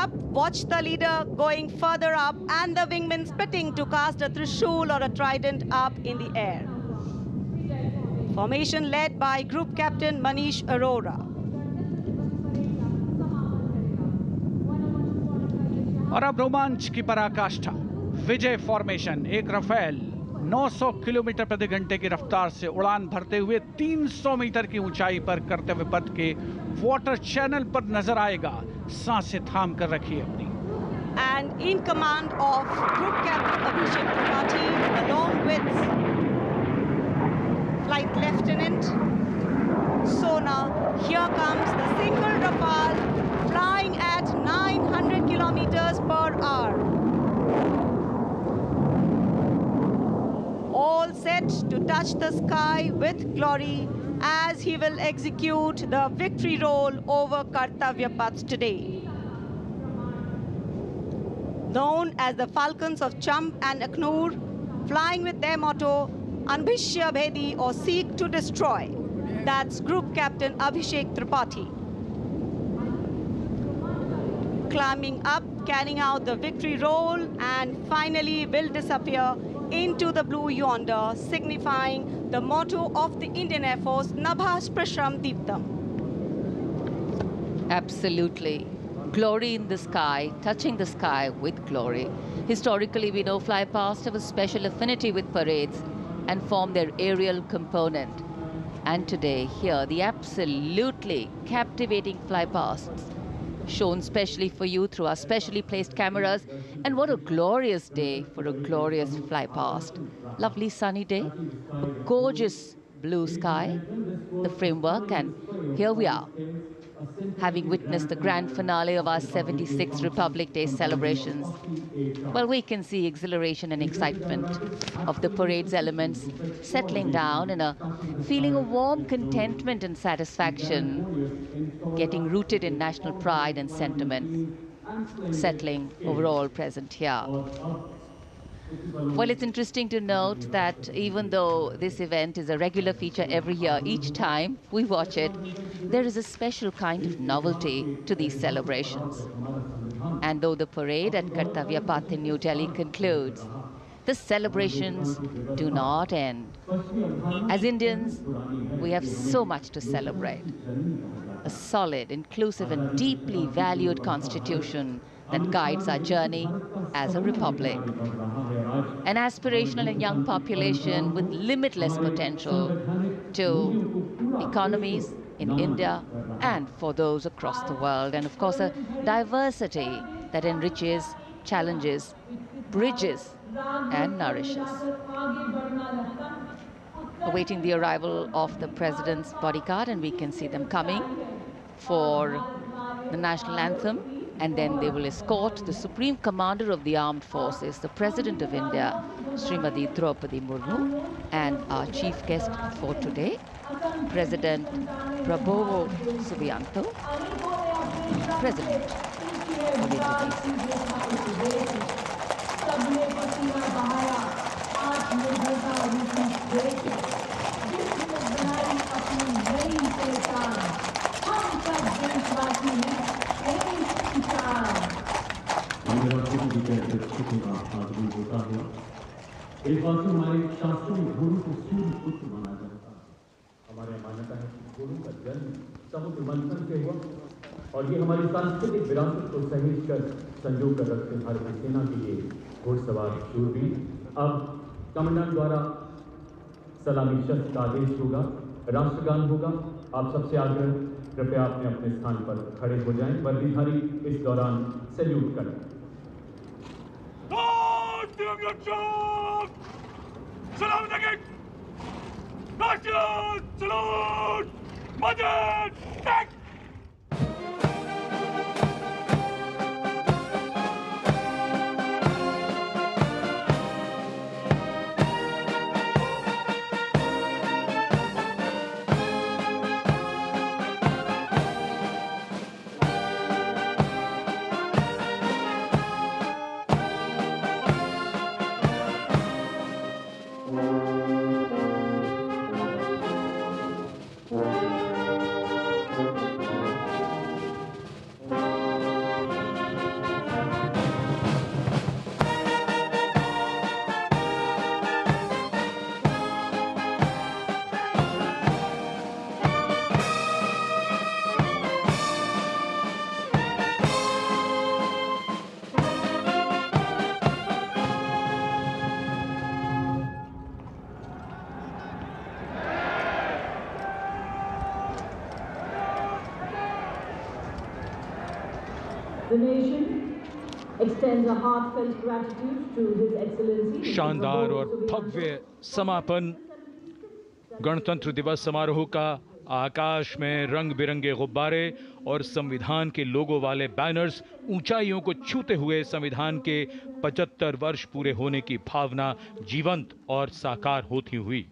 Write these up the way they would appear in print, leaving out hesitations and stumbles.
up, watch the leader going further up and the wingmen splitting to cast a trishul or a trident up in the air. Formation led by Group Captain Manish Arora. और अब रोमांच की पराकाष्ठा, विजय formation. एक Rafale 900 kilometre प्रति घंटे की रफ्तार से उड़ान भरते हुए 300 मीटर की ऊंचाई पर कर्तव्य पथ के वाटर चैनल पर नजर आएगा। सांसें थाम कर रखिए अपनी। And in command of Group Captain Abhishek Tripathi, along with Flight Lieutenant Sona, here comes the single Rafale flying at 900 kilometers per hour. All set to touch the sky with glory as he will execute the victory roll over Kartavya Path today. Known as the Falcons of Champ and Aknoor, flying with their motto, Anbhishya Bhedi or Seek to Destroy. That's Group Captain Abhishek Tripathi. Climbing up, carrying out the victory roll, and finally will disappear into the blue yonder, signifying the motto of the Indian Air Force, Nabha Sprisham Deeptam. Absolutely. Glory in the sky, touching the sky with glory. Historically, we know flypasts have a special affinity with parades and form their aerial component. And today, here, the absolutely captivating flypasts shown specially for you through our specially placed cameras. And what a glorious day for a glorious flypast. Lovely sunny day, a gorgeous blue sky, the framework, and here we are, having witnessed the grand finale of our 76th Republic Day celebrations. Well, we can see exhilaration and excitement of the parade's elements settling down in a feeling of warm contentment and satisfaction, getting rooted in national pride and sentiment, settling overall present here. Well, it's interesting to note that even though this event is a regular feature every year, each time we watch it, there is a special kind of novelty to these celebrations. And though the parade at Kartavya Path in New Delhi concludes, the celebrations do not end. As Indians, we have so much to celebrate. A solid, inclusive, and deeply valued constitution that guides our journey as a republic. An aspirational and young population with limitless potential to economies in India and for those across the world. And of course, a diversity that enriches, challenges, bridges, and nourishes. Awaiting the arrival of the President's bodyguard, and we can see them coming for the national anthem. And then they will escort the Supreme Commander of the Armed Forces, the President of India, Srimati Draupadi Murmu, and our chief guest for today, President Prabowo Subianto, President of Indonesia. एक बात से हमारे शास्त्रों में घोड़ों को सूर्य पुत्र माना जाता है। हमारे मान्यता है कि घोड़ों का जन्म समुद्र मंथन से हुआ और ये हमारी सांस्कृतिक विरासत को सहेज कर संजो कर रखते भारतीय सेना के लिए घोड़सवार शूरवीर। अब कमांडेंट द्वारा सलामी शस्त्र का आदेश होगा, राष्ट्रगान होगा। आप सबसे आग्रह, कृपया अपने अपने स्थान पर खड़े हो जाएं। वर्दीधारी इस दौरान सैल्यूट करें। Salam alaikum. National salute. Madad. Thank. The nation extends a heartfelt gratitude to His Excellency. शानदार और भव्य समापन गणतंत्र दिवस समारोह का। आकाश में रंग बिरंगे गुब्बारे और संविधान के लोगो वाले बैनर्स ऊंचाइयों को छूते हुए संविधान के 75 वर्ष पूरे होने की भावना जीवंत और साकार होती हुई।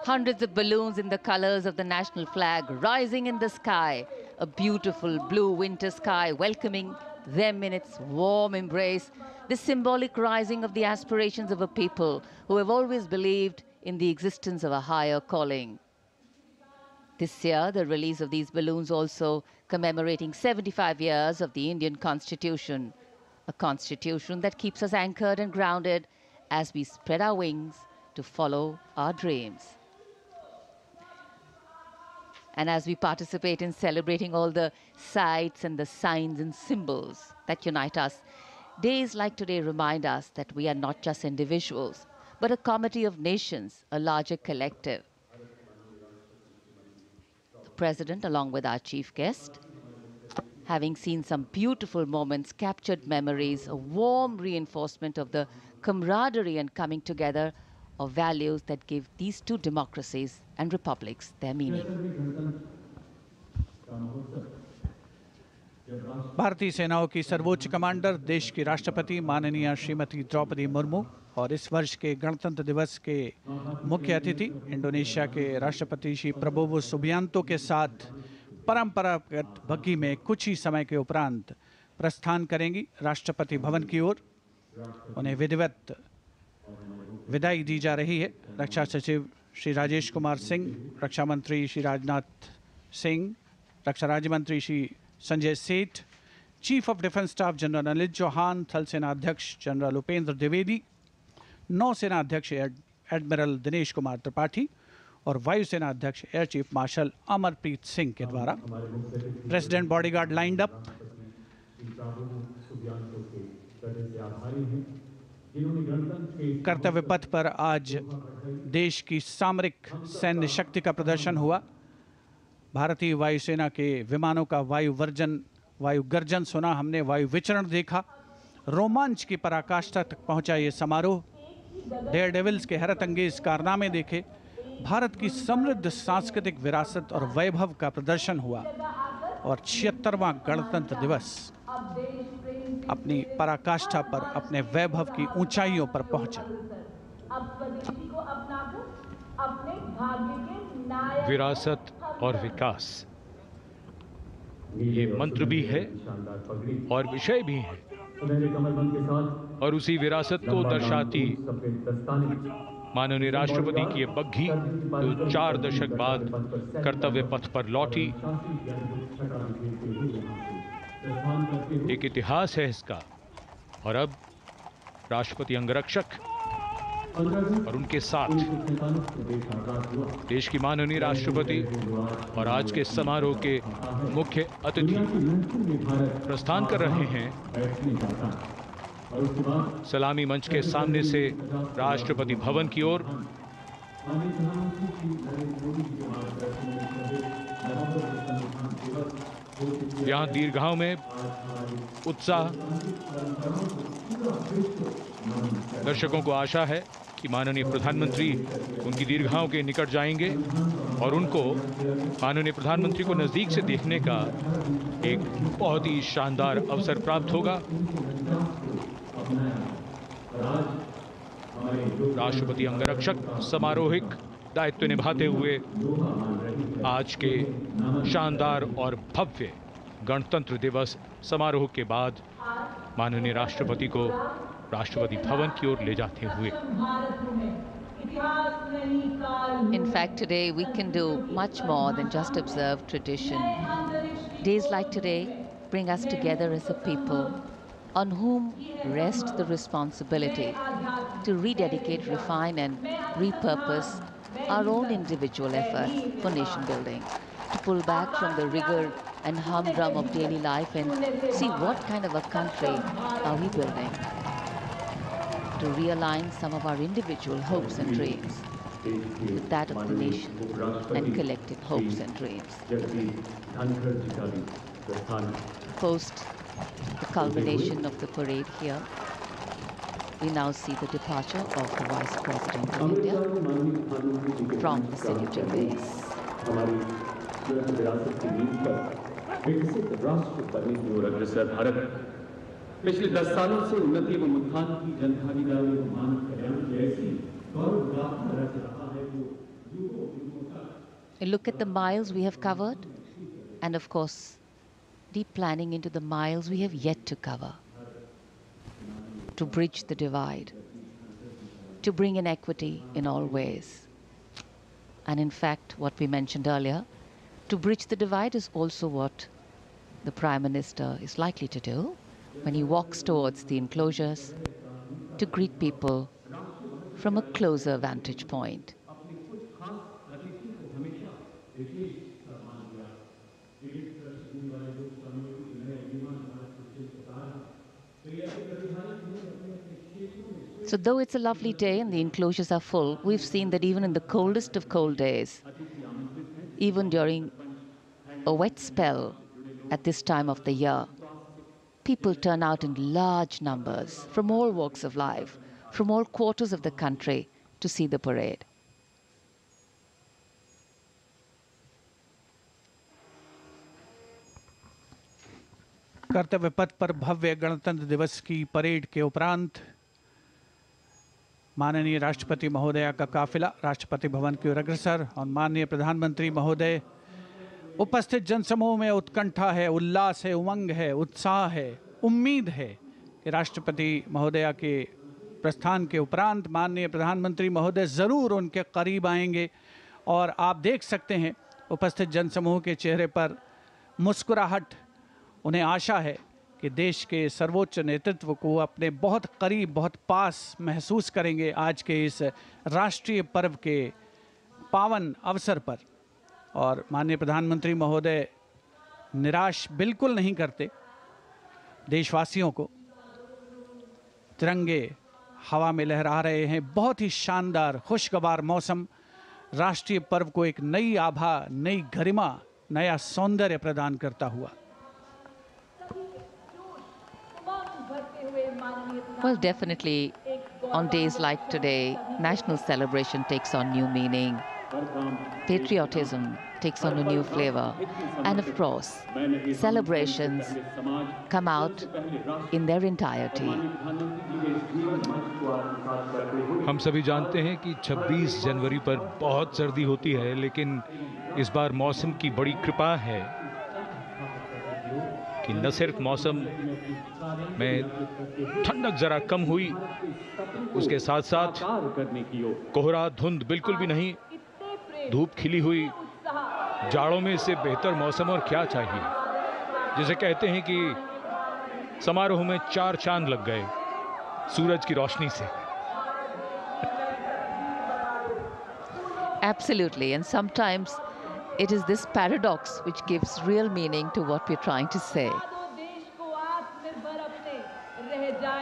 Hundreds of balloons in the colors of the national flag rising in the sky, a beautiful blue winter sky welcoming them in its warm embrace, the symbolic rising of the aspirations of a people who have always believed in the existence of a higher calling. This year, the release of these balloons also commemorating 75 years of the Indian Constitution, a constitution that keeps us anchored and grounded as we spread our wings to follow our dreams. And as we participate in celebrating all the sights and the signs and symbols that unite us, days like today remind us that we are not just individuals, but a comity of nations, a larger collective. The President, along with our chief guest, having seen some beautiful moments, captured memories, a warm reinforcement of the camaraderie and coming together of values that give these two democracies and republics their meaning. भारतीय सेनाओं की सर्वोच्च commander, देश की राष्ट्रपति माननीय श्रीमती द्रौपदी मुर्मू और इस वर्ष के गणतंत्र दिवस के मुख्य अतिथि इंडोनेशिया के राष्ट्रपति श्री प्रबोवो सुबियांतो के साथ परंपरागत बग्घी में कुछ ही समय के उपरांत प्रस्थान करेंगी राष्ट्रपति भवन की ओर। उन्हें विधिवत विदाई दी जा रही है। रक्षा सचिव श्री राजेश कुमार सिंह, रक्षा मंत्री श्री राजनाथ सिंह, रक्षा राज्य मंत्री Shri Sanjay Seth, chief of defence staff general Anil Chauhan, थल सेना अध्यक्ष जनरल उपेंद्र द्विवेदी, नौसेना अध्यक्ष एडमिरल दिनेश कुमार त्रिपाठी और वायुसेना अध्यक्ष air chief marshal Amarpreet Singh के द्वारा प्रेसिडेंट बॉडीगार्ड लाइंड अप। कर्तव्य पथ पर आज देश की सामरिक सैन्य शक्ति का प्रदर्शन हुआ। भारतीय वायुसेना के विमानों का वायु गर्जन सुना हमने, वायु विचरण देखा। रोमांच की पराकाष्ठा तक पहुंचा ये समारोह। डेयर डेविल्स के हैरत अंगेज कारनामे देखे। भारत की समृद्ध सांस्कृतिक विरासत और वैभव का प्रदर्शन हुआ और 76वां गणतंत्र दिवस अपनी पराकाष्ठा पर, अपने वैभव की ऊंचाइयों पर पहुंचा। विरासत और विकास, ये मंत्र भी है और विषय भी है, और उसी विरासत को दर्शाती माननीय राष्ट्रपति की ये बग्घी जो 4 दशक बाद कर्तव्य पथ पर लौटी, एक इतिहास है इसका। और अब राष्ट्रपति अंगरक्षक और उनके साथ देश की माननीय राष्ट्रपति और आज के समारोह के मुख्य अतिथि प्रस्थान कर रहे हैं सलामी मंच के सामने से राष्ट्रपति भवन की ओर। यहाँ दीर्घाओं में उत्साह, दर्शकों को आशा है कि माननीय प्रधानमंत्री उनकी दीर्घाओं के निकट जाएंगे और उनको माननीय प्रधानमंत्री को नज़दीक से देखने का एक बहुत ही शानदार अवसर प्राप्त होगा। राष्ट्रपति अंगरक्षक समारोहिक दायित्व निभाते हुए आज के शानदार और भव्य गणतंत्र दिवस समारोह के बाद माननीय राष्ट्रपति को राष्ट्रपति भवन की ओर ले जाते हुए। In fact, today we can do much more than just observe tradition. Days like today bring us together as a people on whom rests the responsibility to rededicate, refine and repurpose our own individual efforts for nation building, to pull back from the rigor and humdrum of daily life and see what kind of a country are we building, to realign some of our individual hopes and dreams with that of the nation and collective hopes and dreams. Post the culmination of the parade here. We now see the departure of the Vice President of India from the salute base. हमारी विरासत की नींव पर विकसित राष्ट्र बनने की ओर अग्रसर भारत पिछले 10 सालों से उन्नति एवं उत्थान की जनभागीदारी एवं मानव कल्याण की ऐसी गौरव गाथा रच रहा है वो युगों तक। A look at the miles we have covered, and of course, deep planning into the miles we have yet to cover. To bridge the divide, to bring in equity in all ways. And in fact, what we mentioned earlier, to bridge the divide is also what the Prime Minister is likely to do when he walks towards the enclosures to greet people from a closer vantage point. So though it's a lovely day and the enclosures are full, we've seen that even in the coldest of cold days, even during a wet spell at this time of the year, people turn out in large numbers from all walks of life, from all quarters of the country to see the parade. कर्तव्य पथ पर भव्य गणतंत्र दिवस की parade के उपरांत माननीय राष्ट्रपति महोदया का काफिला राष्ट्रपति भवन की ओर अग्रसर और माननीय प्रधानमंत्री महोदय उपस्थित जनसमूह में उत्कंठा है, उल्लास है, उमंग है, उत्साह है, उम्मीद है कि राष्ट्रपति महोदया के प्रस्थान के उपरांत माननीय प्रधानमंत्री महोदय ज़रूर उनके करीब आएंगे। और आप देख सकते हैं उपस्थित जनसमूह के चेहरे पर मुस्कुराहट। उन्हें आशा है कि देश के सर्वोच्च नेतृत्व को अपने बहुत करीब, बहुत पास महसूस करेंगे आज के इस राष्ट्रीय पर्व के पावन अवसर पर। और माननीय प्रधानमंत्री महोदय निराश बिल्कुल नहीं करते देशवासियों को। तिरंगे हवा में लहरा रहे हैं। बहुत ही शानदार खुशगवार मौसम राष्ट्रीय पर्व को एक नई आभा, नई गरिमा, नया सौंदर्य प्रदान करता हुआ। Well, definitely, on days like today, national celebration takes on new meaning. Patriotism takes on a new flavor. And of course, celebrations come out in their entirety. हम सभी जानते हैं कि 26 जनवरी पर बहुत सर्दी होती है, लेकिन इस बार मौसम की बड़ी कृपा है कि न सिर्फ मौसम में ठंडक जरा कम हुई, उसके साथ साथ कोहरा, धुंध बिल्कुल भी नहीं, धूप खिली हुई। जाड़ों में इससे बेहतर मौसम और क्या चाहिए। जिसे कहते हैं कि समारोह में 4 चांद लग गए सूरज की रोशनी से। Absolutely, and sometimes it is this paradox which gives real meaning to what we're trying to say.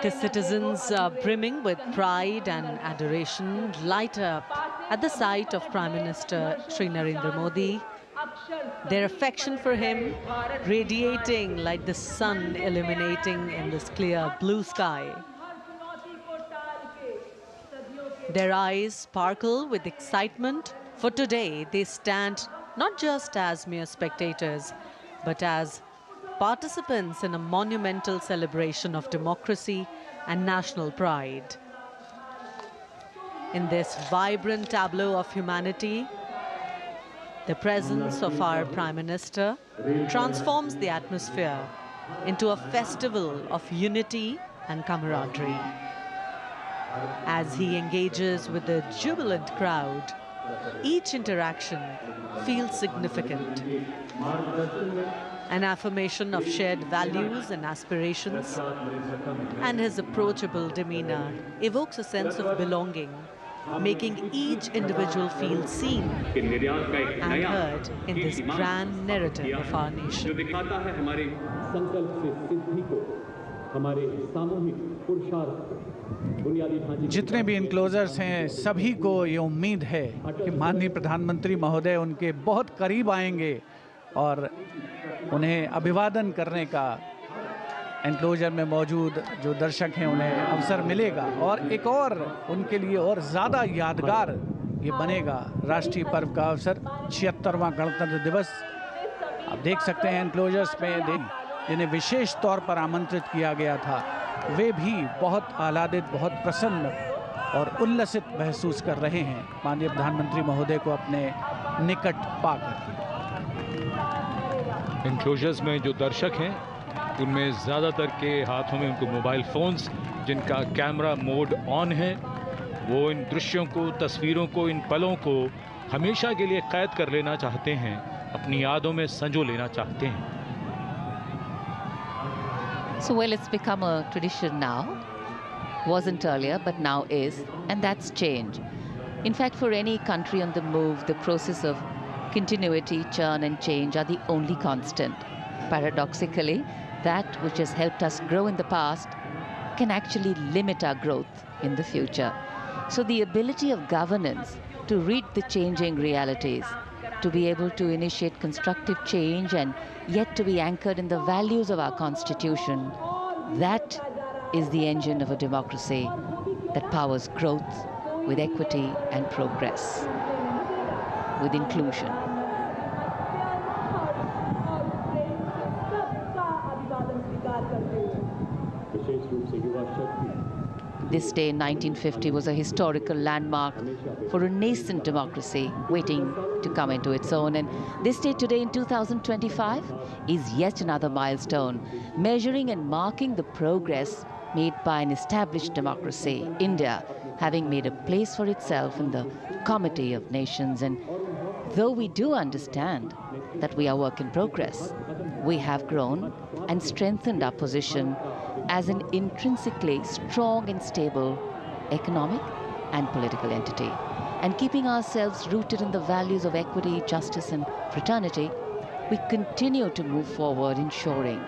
The citizens are brimming with pride and adoration, light up at the sight of Prime Minister Shri Narendra Modi. Their affection for him radiating like the sun illuminating in this clear blue sky. Their eyes sparkle with excitement, for today they stand not just as mere spectators, but as participants in a monumental celebration of democracy and national pride. In this vibrant tableau of humanity, the presence of our Prime Minister transforms the atmosphere into a festival of unity and camaraderie. As he engages with the jubilant crowd, each interaction feels significant. An affirmation of shared values and aspirations, and his approachable demeanor evokes a sense of belonging, making each individual feel seen and heard in this grand narrative of our nation. जितने भी enclosures हैं सभी को ये उम्मीद है कि माननीय प्रधानमंत्री महोदय उनके बहुत करीब आएंगे और उन्हें अभिवादन करने का एनक्लोजर में मौजूद जो दर्शक हैं उन्हें अवसर मिलेगा और एक और उनके लिए और ज़्यादा यादगार ये बनेगा राष्ट्रीय पर्व का अवसर 76वां गणतंत्र दिवस। आप देख सकते हैं एनक्लोजर्स में जिन्हें विशेष तौर पर आमंत्रित किया गया था वे भी बहुत आह्लादित, बहुत प्रसन्न और उल्लसित महसूस कर रहे हैं माननीय प्रधानमंत्री महोदय को अपने निकट पाकर। एनक्लोजर्स में जो दर्शक हैं उनमें ज़्यादातर के हाथों में उनको मोबाइल फ़ोन्स जिनका कैमरा मोड ऑन है, वो इन दृश्यों को, तस्वीरों को, इन पलों को हमेशा के लिए कैद कर लेना चाहते हैं, अपनी यादों में संजो लेना चाहते हैं। So well, it's become a tradition now. Wasn't earlier, but now is, and that's change. In fact, for any country on the move, the process of continuity, churn and change are the only constant. Paradoxically, that which has helped us grow in the past can actually limit our growth in the future. So the ability of governance to read the changing realities, to be able to initiate constructive change and yet to be anchored in the values of our Constitution, that is the engine of a democracy that powers growth with equity and progress, with inclusion. This day in 1950 was a historical landmark for a nascent democracy waiting to come into its own. And this day today in 2025 is yet another milestone, measuring and marking the progress made by an established democracy, India having made a place for itself in the Committee of Nations. And though we do understand that we are work in progress, we have grown and strengthened our position as an intrinsically strong and stable economic and political entity. And keeping ourselves rooted in the values of equity, justice and fraternity, we continue to move forward, ensuring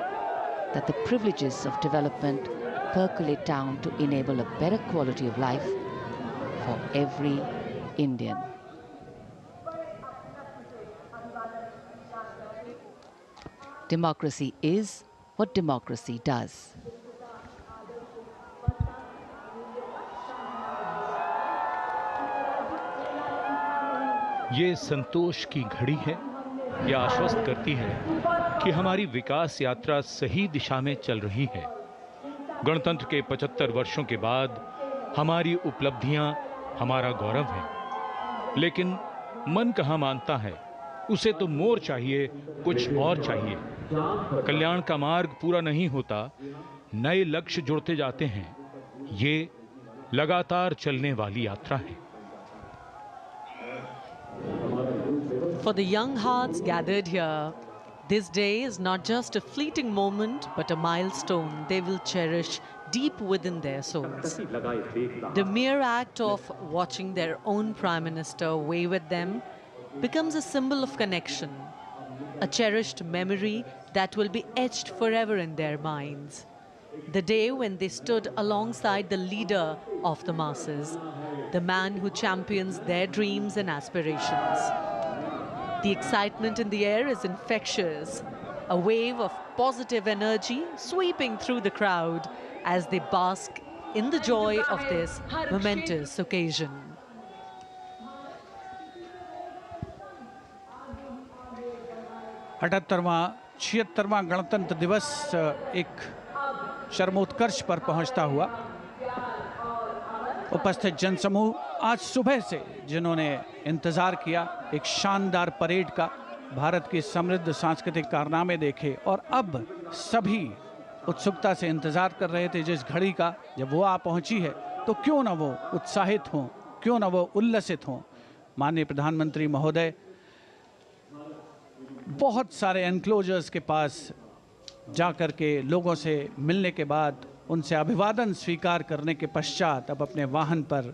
that the privileges of development percolate down to enable a better quality of life for every Indian. Democracy is what democracy does. ये संतोष की घड़ी है, यह आश्वस्त करती है कि हमारी विकास यात्रा सही दिशा में चल रही है। गणतंत्र के 75 वर्षों के बाद हमारी उपलब्धियां हमारा गौरव है, लेकिन मन कहाँ मानता है, उसे तो मोर चाहिए, कुछ और चाहिए। कल्याण का मार्ग पूरा नहीं होता, नए लक्ष्य जुड़ते जाते हैं। ये लगातार चलने वाली यात्रा है। For the young hearts gathered here, this day is not just a fleeting moment, but a milestone they will cherish deep within their souls. The mere act of watching their own Prime Minister wave at them becomes a symbol of connection, a cherished memory that will be etched forever in their minds. The day when they stood alongside the leader of the masses, the man who champions their dreams and aspirations. The excitement in the air is infectious, a wave of positive energy sweeping through the crowd as they bask in the joy of this momentous occasion. अठहत्तरवां 76वां गणतंत्र दिवस एक चरमोत्कर्ष पर पहुंचता हुआ उपस्थित जनसमूह आज सुबह से जिन्होंने इंतज़ार किया एक शानदार परेड का, भारत की समृद्ध सांस्कृतिक कारनामे देखे और अब सभी उत्सुकता से इंतज़ार कर रहे थे जिस घड़ी का, जब वो आ पहुंची है तो क्यों ना वो उत्साहित हों, क्यों ना वो उल्लसित हों। माननीय प्रधानमंत्री महोदय बहुत सारे एनक्लोजर्स के पास जाकर के लोगों से मिलने के बाद उनसे अभिवादन स्वीकार करने के पश्चात अब अपने वाहन पर